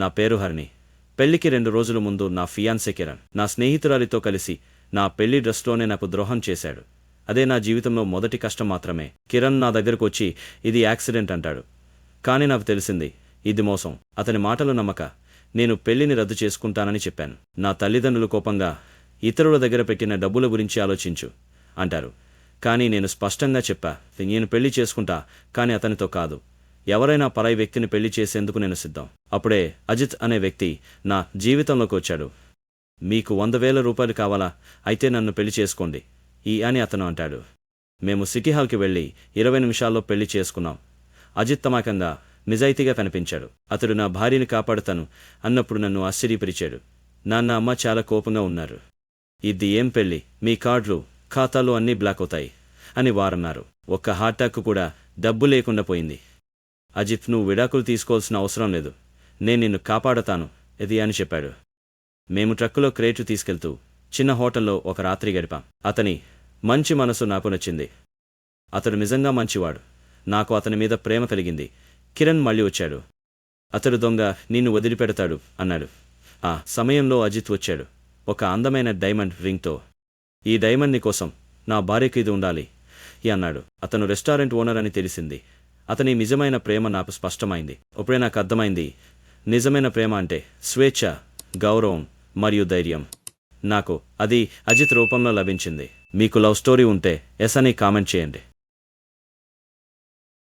నా పేరు హరిణి. పెళ్లికి 2 రోజుల ముందు నా ఫియాన్సే కిరణ్ నా స్నేహితురాలితో కలిసి నా పెళ్లి డ్రెస్లోనే నాకు ద్రోహం చేశాడు. అదే నా జీవితంలో మొదటి కష్టం మాత్రమే. కిరణ్ నా దగ్గరకు వచ్చి ఇది యాక్సిడెంట్ అంటాడు. కానీ నాకు తెలిసింది ఇది మోసం. అతని మాటలు నమ్మక నేను పెళ్లిని రద్దు చేసుకుంటానని చెప్పాను. నా తల్లిదండ్రులు కోపంగా ఇతరుల దగ్గర పెట్టిన డబ్బుల గురించి ఆలోచించు అంటారు. కానీ నేను స్పష్టంగా చెప్పా, నేను పెళ్లి చేసుకుంటా, కానీ అతనితో కాదు. ఎవరైనా పరాయి వ్యక్తిని పెళ్లి చేసేందుకు నేను సిద్ధం. అప్పుడే అజిత్ అనే వ్యక్తి నా జీవితంలోకి వచ్చాడు. మీకు 100,000 రూపాయలు కావాలా? అయితే నన్ను పెళ్లి చేసుకోండి అని అతను అంటాడు. మేము సిటీ హాల్కి వెళ్ళి 20 నిమిషాల్లో పెళ్లి చేసుకున్నాం. అజిత్ తమాకంగా నిజాయితీగా కనిపించాడు. అతడు నా భార్యని కాపాడుతాను అన్నప్పుడు నన్ను ఆశ్చర్యపరిచాడు. నాన్న, అమ్మ చాలా కోపంగా ఉన్నారు. ఇది ఏం పెళ్లి, మీ కార్డులు ఖాతాలు అన్నీ బ్లాక్ అవుతాయి అని వారన్నారు. ఒక్క హార్టాక్ కూడా డబ్బు లేకుండా పోయింది. అజిత్, నువ్వు విడాకులు తీసుకోవాల్సిన అవసరం లేదు, నేను నిన్ను కాపాడతాను అని చెప్పాడు. మేము ట్రక్కులో క్రేటు తీసుకెళ్తూ చిన్న హోటల్లో ఒక రాత్రి గడిపాం. అతని మంచి మనసు నాకు నచ్చింది. అతడు నిజంగా మంచివాడు. నాకు అతని మీద ప్రేమ కలిగింది. కిరణ్ మళ్ళీ వచ్చాడు. అతడు దొంగ, నిన్ను వదిలిపెడతాడు అన్నాడు. ఆ సమయంలో అజిత్ వచ్చాడు, ఒక అందమైన డైమండ్ రింగ్తో. ఈ డైమండ్ నీ కోసం, నా భార్యకు ఇది ఉండాలి అన్నాడు. అతను రెస్టారెంట్ ఓనర్ అని తెలిసింది. అతని నిజమైన ప్రేమ నాకు స్పష్టమైంది. అప్పుడే నాకు అర్థమైంది, నిజమైన ప్రేమ అంటే స్వేచ్ఛ, గౌరవం మరియు ధైర్యం. నాకు అది అజిత్ రూపంలో లభించింది. మీకు లవ్ స్టోరీ ఉంటే ఎస్ అని కామెంట్ చేయండి.